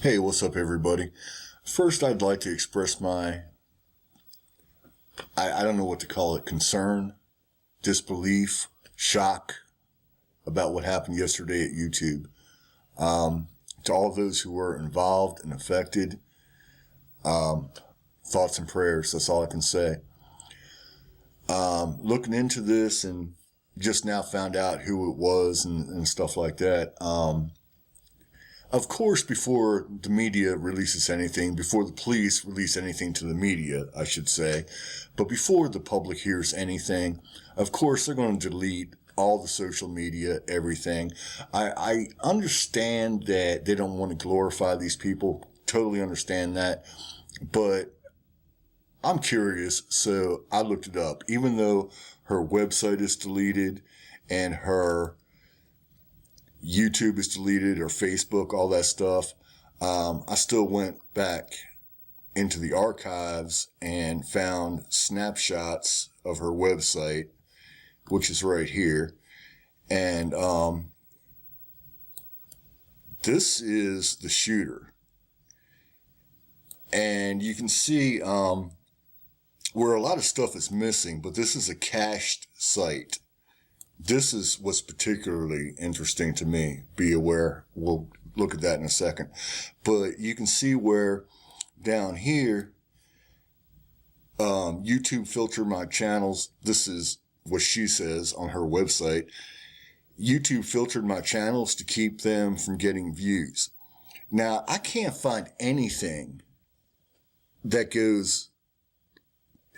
Hey, what's up, everybody? First, I'd like to express my, I don't know what to call it, concern, disbelief, shock about what happened yesterday at YouTube. To all those who were involved and affected, thoughts and prayers, that's all I can say. Looking into this and just now found out who it was and stuff like that. Of course, before the media releases anything, before the police release anything to the media, I should say, but before the public hears anything, of course, they're going to delete all the social media, everything. I understand that they don't want to glorify these people. Totally understand that. But I'm curious, so I looked it up. Even though her website is deleted and her YouTube is deleted, or Facebook, all that stuff, I still went back into the archives and found snapshots of her website, which is right here. And this is the shooter. And you can see where a lot of stuff is missing, but this is a cached site. This is what's particularly interesting to me. Be aware. We'll look at that in a second. But you can see where down here, YouTube filtered my channels. This is what she says on her website. YouTube filtered my channels to keep them from getting views. Now, I can't find anything that goes,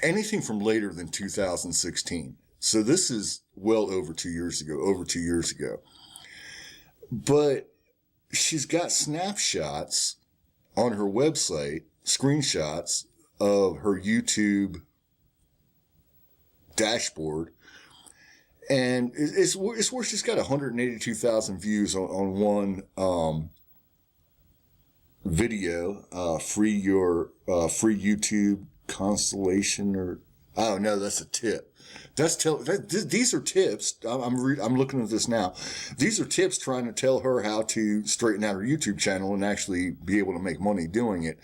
anything from later than 2016. So this is well over 2 years ago, But she's got snapshots on her website, screenshots of her YouTube dashboard. And it's where she's got 182,000 views on one video, free YouTube constellation, or, oh no, that's a tip. These are tips. I'm looking at this now. These are tips trying to tell her how to straighten out her YouTube channel and actually be able to make money doing it.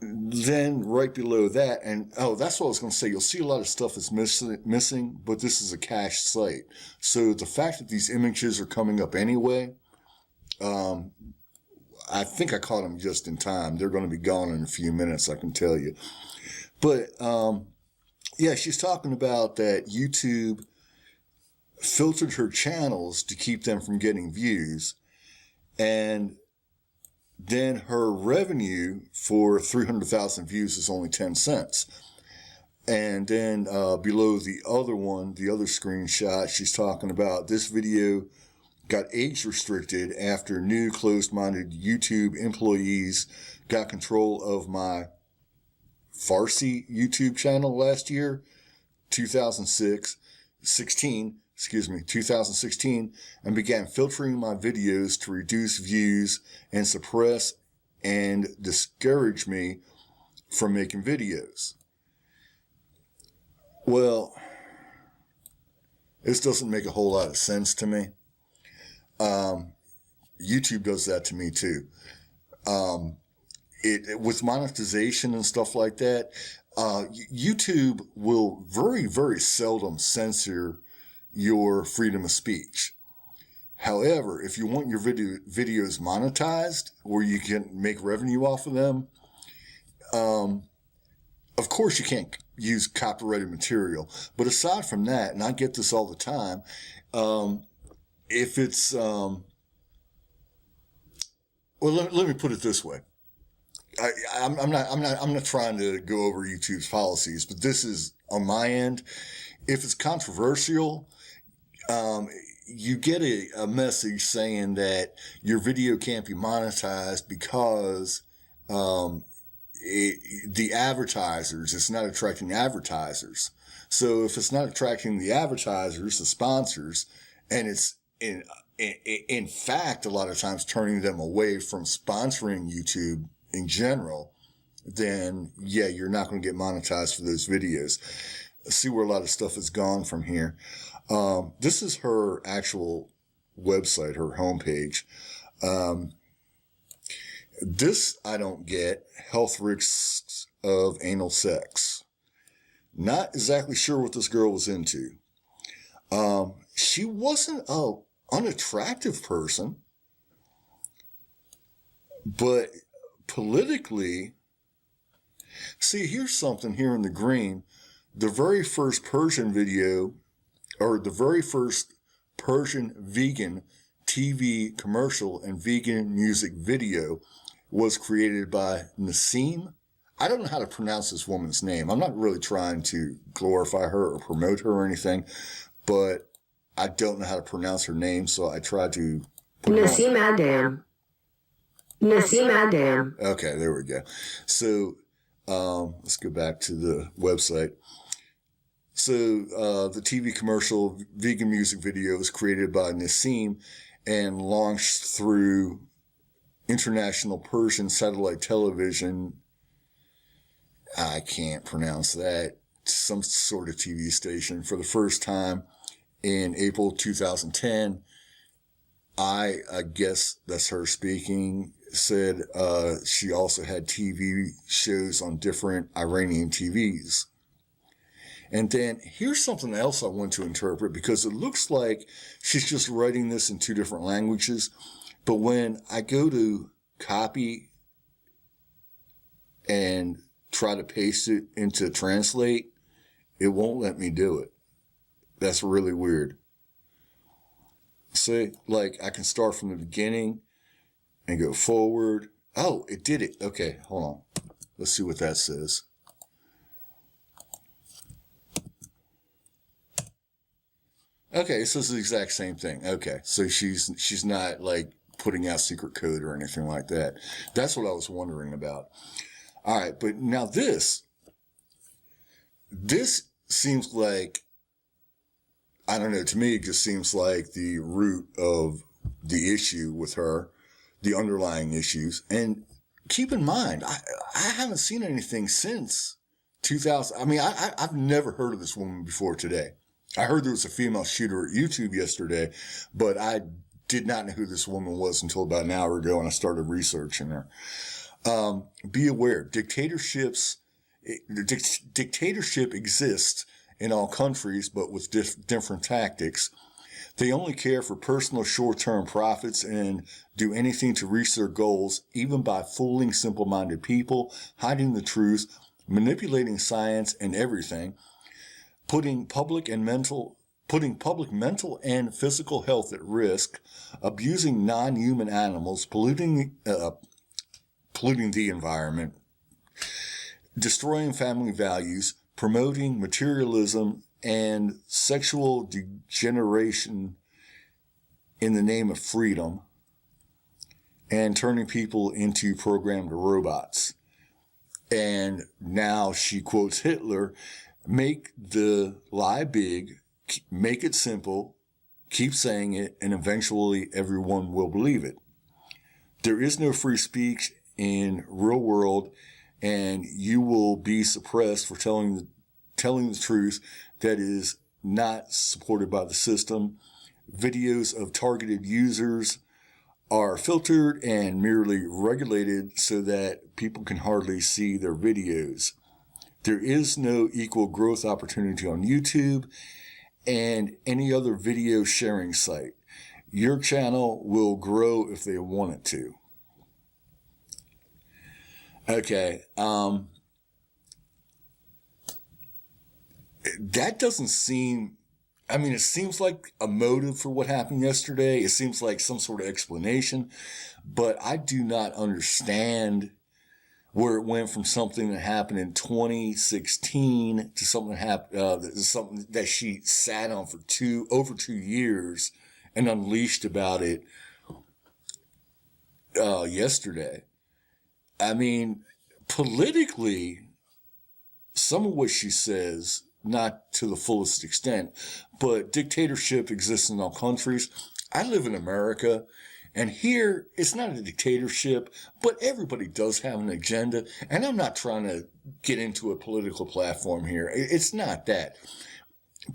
Then right below that, and that's what I was going to say. You'll see a lot of stuff is missing, but this is a cached site. So the fact that these images are coming up anyway, I think I caught them just in time. They're going to be gone in a few minutes, I can tell you. But, yeah, she's talking about that YouTube filtered her channels to keep them from getting views. And then her revenue for 300,000 views is only 10 cents. And then below the other one, the other screenshot, she's talking about this video got age restricted after new closed-minded YouTube employees got control of my Farsi YouTube channel last year, 2016, and began filtering my videos to reduce views and suppress and discourage me from making videos. Well, this doesn't make a whole lot of sense to me. YouTube does that to me too. With monetization and stuff like that, YouTube will very, very seldom censor your freedom of speech. However, if you want your videos monetized, where you can make revenue off of them, of course you can't use copyrighted material. But aside from that, and I get this all the time, if it's, well, let me put it this way. I'm not trying to go over YouTube's policies, but this is on my end. If it's controversial, you get a message saying that your video can't be monetized because, the advertisers, it's not attracting advertisers. So if it's not attracting the advertisers, the sponsors, and it's in fact, a lot of times turning them away from sponsoring YouTube in general, then yeah, you're not going to get monetized for those videos. See where a lot of stuff has gone from here. This is her actual website, her homepage. This I don't get. Health risks of anal sex. Not exactly sure what this girl was into. She wasn't a unattractive person, but politically, see, here's something here in the green. The very first Persian video, or the very first Persian vegan TV commercial and vegan music video was created by Nassim. I don't know how to pronounce this woman's name. I'm not really trying to glorify her or promote her or anything, but I don't know how to pronounce her name, so I tried to put Nassim Adam. Nassim Adam. Okay, there we go. So let's go back to the website. So the TV commercial vegan music video was created by Nassim and launched through International Persian Satellite Television. I can't pronounce that. Some sort of TV station for the first time in April 2010. I guess that's her speaking, said she also had TV shows on different Iranian TVs. And then here's something else I want to interpret, because it looks like she's just writing this in two different languages. But when I go to copy and try to paste it into translate, it won't let me do it. That's really weird. See, like I can start from the beginning and go forward. Oh, it did it. Okay, hold on. Let's see what that says. Okay, so it's the exact same thing. Okay, so she's not like putting out secret code or anything like that. That's what I was wondering about. All right, but now this seems like, I don't know, to me it just seems like the root of the issue with her, the underlying issues. And keep in mind, I haven't seen anything since 2000. I mean, I've never heard of this woman before today. I heard there was a female shooter at YouTube yesterday, but I did not know who this woman was until about an hour ago, and I started researching her. Be aware, dictatorship exists in all countries, but with different tactics. They only care for personal short-term profits and do anything to reach their goals, even by fooling simple-minded people, hiding the truth, manipulating science and everything, putting public mental and physical health at risk, abusing non-human animals, polluting the environment, destroying family values, promoting materialism and sexual degeneration in the name of freedom, and turning people into programmed robots. And now she quotes Hitler: make the lie big, make it simple, keep saying it, and eventually everyone will believe it. There is no free speech in real world, and you will be suppressed for telling the truth that is not supported by the system. Videos of targeted users are filtered and merely regulated so that people can hardly see their videos. There is no equal growth opportunity on YouTube and any other video sharing site. Your channel will grow if they want it to. Okay, that doesn't seem, I mean, it seems like a motive for what happened yesterday. It seems like some sort of explanation, but I do not understand where it went from something that happened in 2016 to something something that she sat on for over 2 years and unleashed about it yesterday. I mean, politically, some of what she says, not to the fullest extent, but dictatorship exists in all countries. I live in America, and here it's not a dictatorship, but everybody does have an agenda. And I'm not trying to get into a political platform here. It's not that.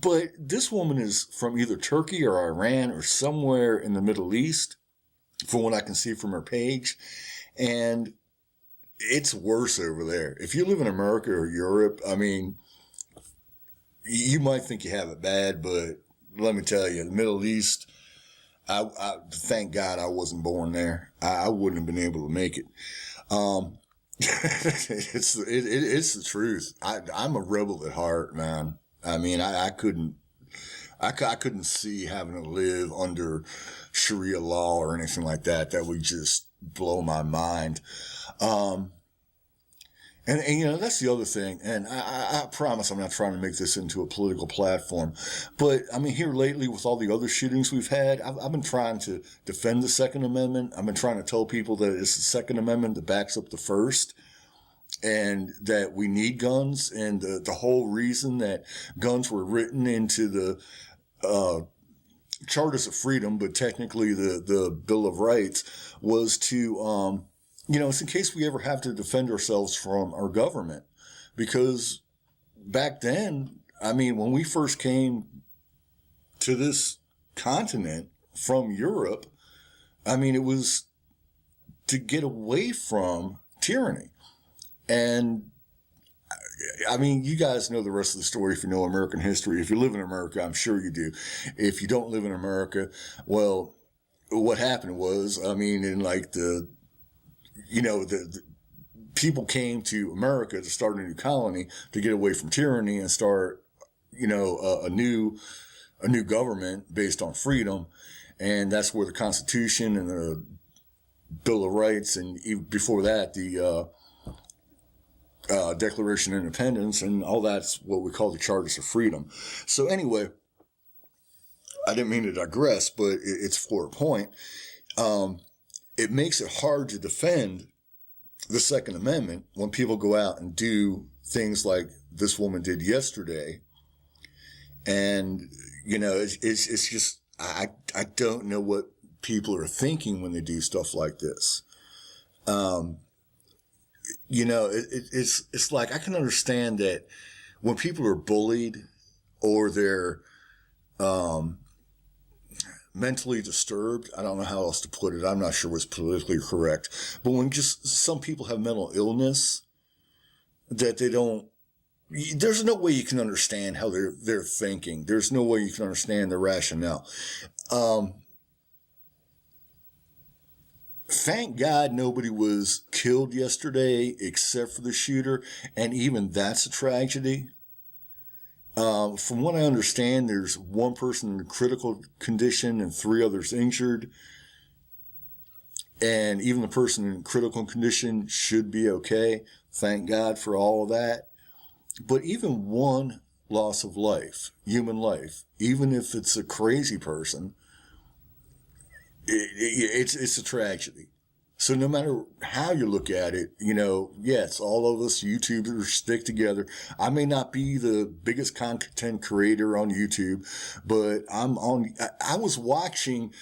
But this woman is from either Turkey or Iran or somewhere in the Middle East. from what I can see from her page. And it's worse over there. If you live in America or Europe, I mean, you might think you have it bad, but let me tell you, the Middle East, I thank God I wasn't born there. I wouldn't have been able to make it. It's the truth. I'm a rebel at heart, man. I mean, I couldn't see having to live under Sharia law or anything like that. That would just blow my mind. And you know, that's the other thing. And I promise I'm not trying to make this into a political platform. But I mean, here lately with all the other shootings we've had, I've been trying to defend the Second Amendment. I've been trying to tell people that it's the Second Amendment that backs up the First, and that we need guns. And the whole reason that guns were written into the Charters of Freedom, but technically the Bill of Rights, was to you know, it's in case we ever have to defend ourselves from our government. Because back then, I mean, when we first came to this continent from Europe, I mean, it was to get away from tyranny. And I mean, you guys know the rest of the story if you know American history. If you live in America, I'm sure you do. If you don't live in America, well, what happened was, I mean, in like the people came to America to start a new colony to get away from tyranny and start, you know, a new government based on freedom. And that's where the Constitution and the Bill of Rights, and even before that, the Declaration of Independence, and all that's what we call the Charters of Freedom. So anyway, I didn't mean to digress, but it's for a point. It makes it hard to defend the Second Amendment when people go out and do things like this woman did yesterday. And, you know, it's just, I don't know what people are thinking when they do stuff like this. You know, it's like, I can understand that when people are bullied or they're, mentally disturbed. I don't know how else to put it. I'm not sure what's politically correct. But when just some people have mental illness that they don't, there's no way you can understand how they're thinking. There's no way you can understand their rationale. Thank God nobody was killed yesterday except for the shooter. And even that's a tragedy. From what I understand, there's one person in critical condition and 3 others injured. And even the person in critical condition should be okay. Thank God for all of that. But even one loss of life, human life, even if it's a crazy person, it's a tragedy. So no matter how you look at it, you know, yes, all of us YouTubers stick together. I may not be the biggest content creator on YouTube, but I was watching.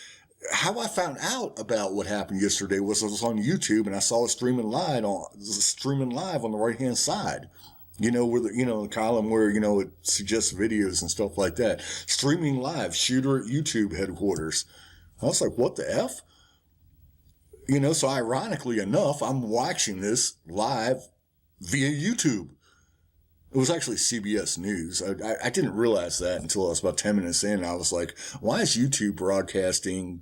How I found out about what happened yesterday was I was on YouTube and I saw it streaming live on the right hand side. You know, where the column where, you know, it suggests videos and stuff like that. Streaming live, shooter at YouTube headquarters. I was like, what the F? You know, so ironically enough, I'm watching this live via YouTube. It was actually CBS News. I didn't realize that until I was about 10 minutes in. I was like, why is YouTube broadcasting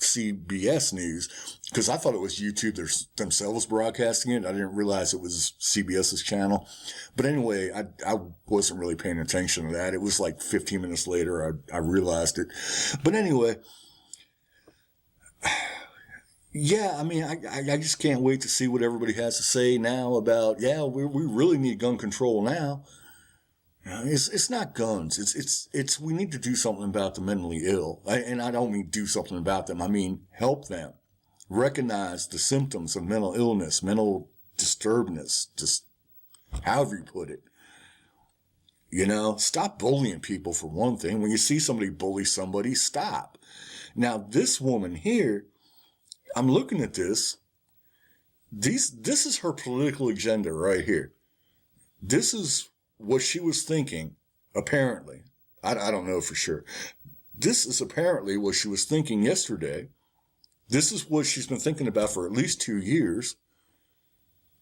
CBS News? Because I thought it was YouTube themselves broadcasting it. I didn't realize it was CBS's channel. But anyway, I wasn't really paying attention to that. It was like 15 minutes later, I realized it. But anyway, yeah, I mean, I just can't wait to see what everybody has to say now about, yeah, we really need gun control now. You know, it's not guns. It's we need to do something about the mentally ill. And I don't mean do something about them. I mean, help them recognize the symptoms of mental illness, mental disturbedness, just however you put it. You know, stop bullying people for one thing. When you see somebody bully somebody, stop. Now, this woman here, I'm looking at this. This is her political agenda right here. This is what she was thinking, apparently. I don't know for sure. This is apparently what she was thinking yesterday This is what she's been thinking about for at least 2 years.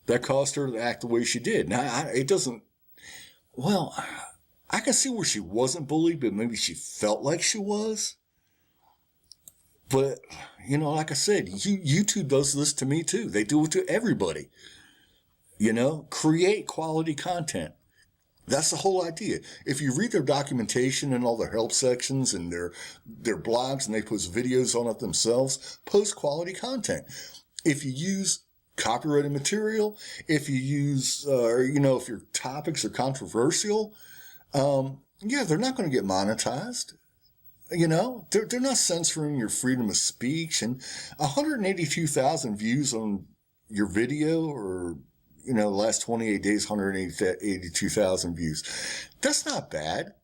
That caused her to act the way she did. Now, it doesn't, well, I can see where she wasn't bullied, but maybe she felt like she was. But, you know, like I said, YouTube does this to me too. They do it to everybody. You know, create quality content. That's the whole idea. If you read their documentation and all their help sections and their blogs, and they post videos on it themselves, post quality content. If you use copyrighted material, if you use, you know, if your topics are controversial, yeah, they're not going to get monetized. You know, they're not censoring your freedom of speech. And 182,000 views on your video, or, you know, the last 28 days, 182,000 views. That's not bad.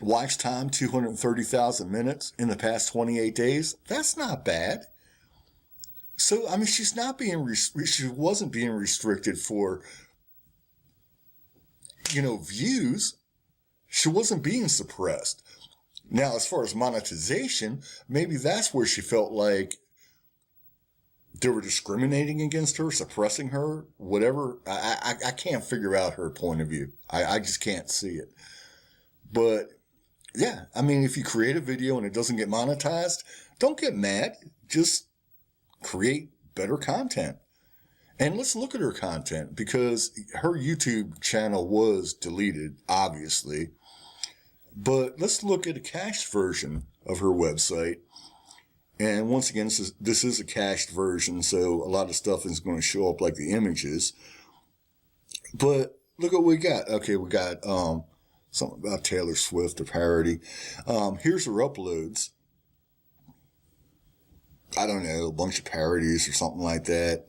Watch time, 230,000 minutes in the past 28 days. That's not bad. So, I mean, she wasn't being restricted for, you know, views. She wasn't being suppressed. Now, as far as monetization, maybe that's where she felt like they were discriminating against her, suppressing her, whatever. I can't figure out her point of view. I just can't see it. But yeah, I mean, if you create a video and it doesn't get monetized, don't get mad. Just create better content. And let's look at her content, because her YouTube channel was deleted, obviously. But let's look at a cached version of her website. And once again, this is a cached version, so a lot of stuff is going to show up like the images. But look what we got. Okay, we got something about Taylor Swift, a parody. Here's her uploads. I don't know, a bunch of parodies or something like that.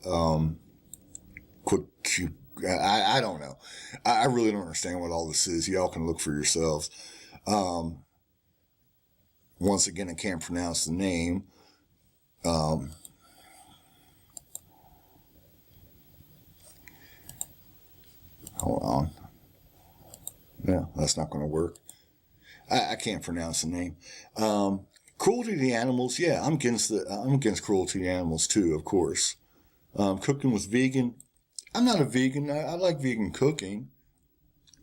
I don't know. I really don't understand what all this is. Y'all can look for yourselves. Once again, I can't pronounce the name. Hold on. Yeah, that's not going to work. I can't pronounce the name. Cruelty to the animals. Yeah, I'm against cruelty to animals too, of course. Cooking with vegan. I'm not a vegan. I like vegan cooking,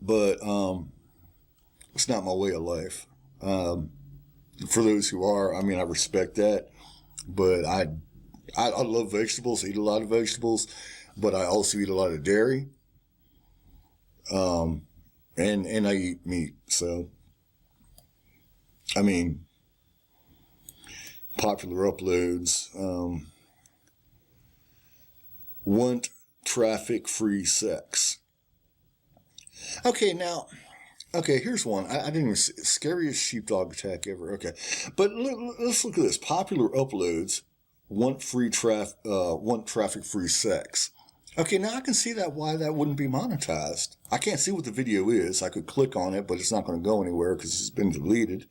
but it's not my way of life. For those who are, I mean, I respect that, but I love vegetables, eat a lot of vegetables, but I also eat a lot of dairy. And I eat meat. So, I mean, popular uploads, want traffic-free sex. Okay, now, okay, here's one. I didn't even see, scariest sheepdog attack ever. Okay, but let's look at this. Popular uploads want traffic-free sex. Okay, now I can see why that wouldn't be monetized. I can't see what the video is. I could click on it, but it's not going to go anywhere because it's been deleted.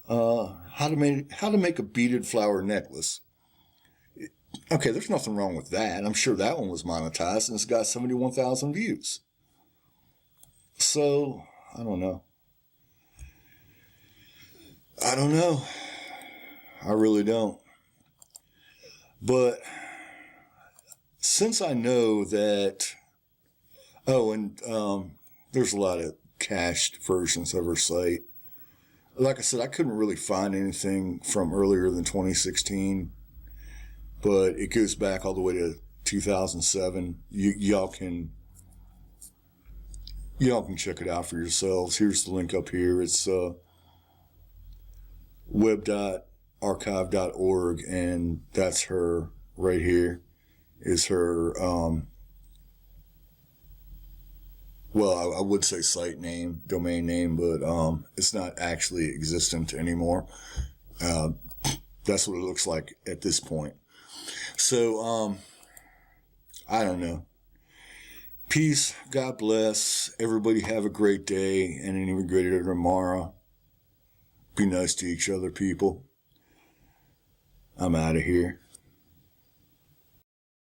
How to make a beaded flower necklace. Okay, there's nothing wrong with that. I'm sure that one was monetized, and it's got 71,000 views. So, I don't know. I don't know. I really don't. But since I know that, there's a lot of cached versions of her site. Like I said, I couldn't really find anything from earlier than 2016, but it goes back all the way to 2007. Y'all can check it out for yourselves. Here's the link up here. It's web.archive.org, and that's her right here. Is her well, I would say site name, domain name, but it's not actually existent anymore. That's what it looks like at this point. So, I don't know. Peace. God bless. Everybody have a great day and an even greater tomorrow. Be nice to each other, people. I'm out of here.